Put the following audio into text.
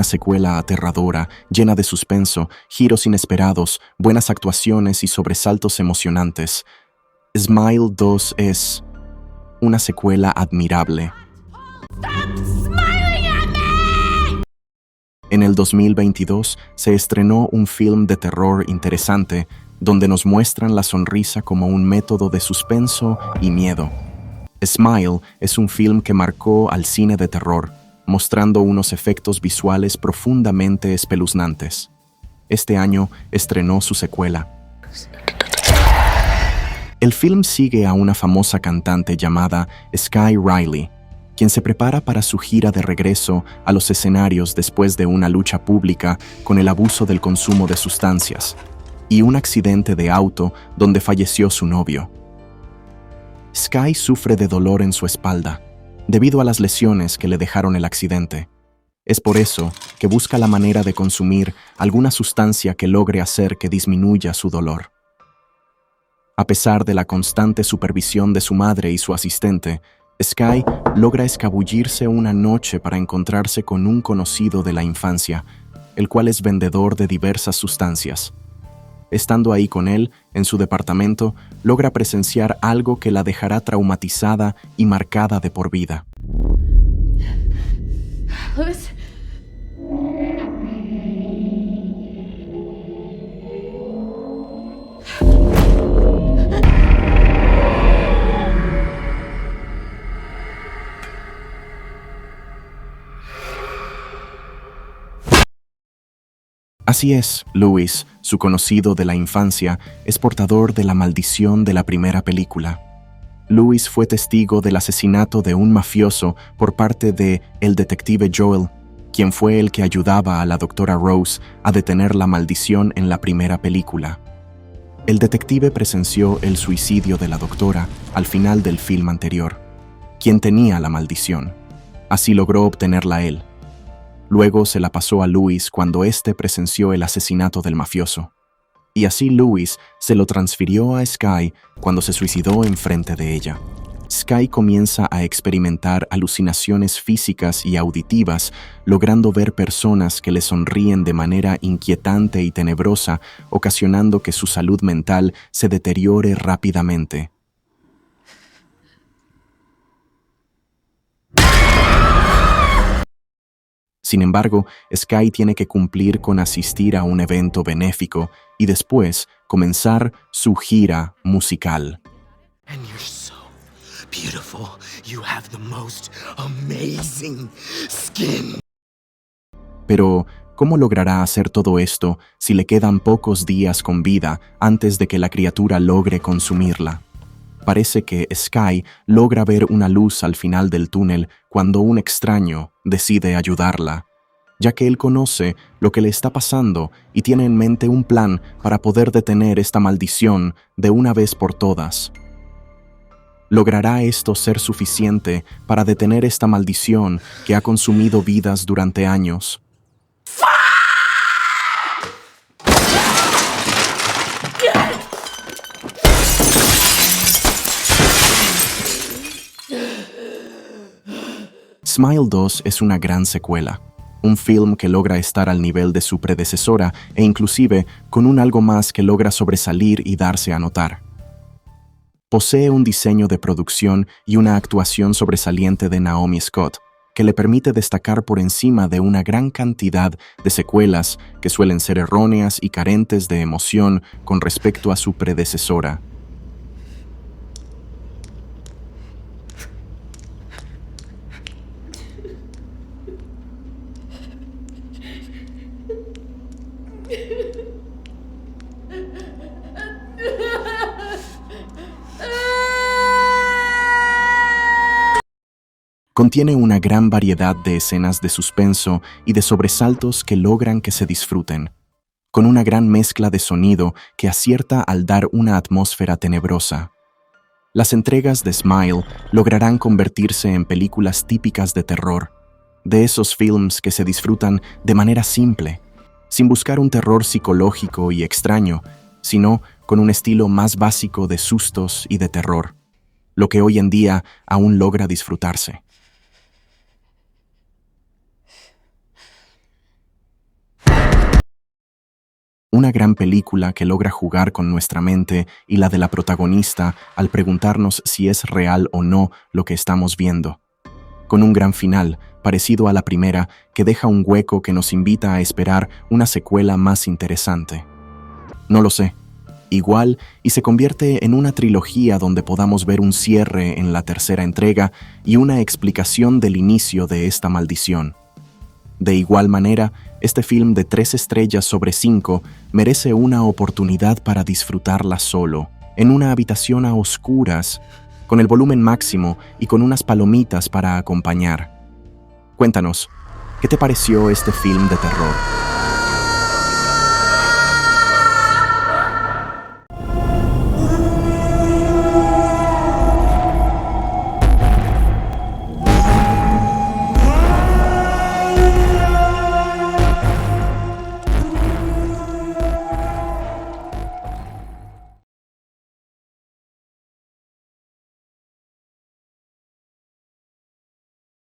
una secuela aterradora, llena de suspenso, giros inesperados, buenas actuaciones y sobresaltos emocionantes. Smile 2 es una secuela admirable. En el 2022 se estrenó un film de terror interesante donde nos muestran la sonrisa como un método de suspenso y miedo. Smile es un film que marcó al cine de terror, mostrando unos efectos visuales profundamente espeluznantes. Este año estrenó su secuela. El film sigue a una famosa cantante llamada Sky Riley, quien se prepara para su gira de regreso a los escenarios después de una lucha pública con el abuso del consumo de sustancias y un accidente de auto donde falleció su novio. Sky sufre de dolor en su espalda, debido a las lesiones que le dejaron el accidente. Es por eso que busca la manera de consumir alguna sustancia que logre hacer que disminuya su dolor. A pesar de la constante supervisión de su madre y su asistente, Sky logra escabullirse una noche para encontrarse con un conocido de la infancia, el cual es vendedor de diversas sustancias. Estando ahí con él, en su departamento, logra presenciar algo que la dejará traumatizada y marcada de por vida. Louis? Así es, Louis, su conocido de la infancia, es portador de la maldición de la primera película. Louis fue testigo del asesinato de un mafioso por parte de el detective Joel, quien fue el que ayudaba a la doctora Rose a detener la maldición en la primera película. El detective presenció el suicidio de la doctora al final del film anterior, quien tenía la maldición. Así logró obtenerla él. Luego se la pasó a Louis cuando éste presenció el asesinato del mafioso. Y así Louis se lo transfirió a Sky cuando se suicidó enfrente de ella. Sky comienza a experimentar alucinaciones físicas y auditivas, logrando ver personas que le sonríen de manera inquietante y tenebrosa, ocasionando que su salud mental se deteriore rápidamente. Sin embargo, Sky tiene que cumplir con asistir a un evento benéfico y después comenzar su gira musical. And you're so beautiful. You have the most amazing skin. Pero, ¿cómo logrará hacer todo esto si le quedan pocos días con vida antes de que la criatura logre consumirla? Parece que Sky logra ver una luz al final del túnel cuando un extraño decide ayudarla, ya que él conoce lo que le está pasando y tiene en mente un plan para poder detener esta maldición de una vez por todas. ¿Logrará esto ser suficiente para detener esta maldición que ha consumido vidas durante años? Smile 2 es una gran secuela, un film que logra estar al nivel de su predecesora e inclusive con un algo más que logra sobresalir y darse a notar. Posee un diseño de producción y una actuación sobresaliente de Naomi Scott, que le permite destacar por encima de una gran cantidad de secuelas que suelen ser erróneas y carentes de emoción con respecto a su predecesora. Contiene una gran variedad de escenas de suspenso y de sobresaltos que logran que se disfruten, con una gran mezcla de sonido que acierta al dar una atmósfera tenebrosa. Las entregas de Smile lograrán convertirse en películas típicas de terror, de esos films que se disfrutan de manera simple, sin buscar un terror psicológico y extraño, sino con un estilo más básico de sustos y de terror, lo que hoy en día aún logra disfrutarse. una gran película que logra jugar con nuestra mente y la de la protagonista al preguntarnos si es real o no lo que estamos viendo. Con un gran final, parecido a la primera, que deja un hueco que nos invita a esperar una secuela más interesante. No lo sé. Igual, y se convierte en una trilogía donde podamos ver un cierre en la tercera entrega y una explicación del inicio de esta maldición. De igual manera, este film de 3 estrellas sobre 5 merece una oportunidad para disfrutarla solo, en una habitación a oscuras, con el volumen máximo y con unas palomitas para acompañar. Cuéntanos, ¿qué te pareció este film de terror?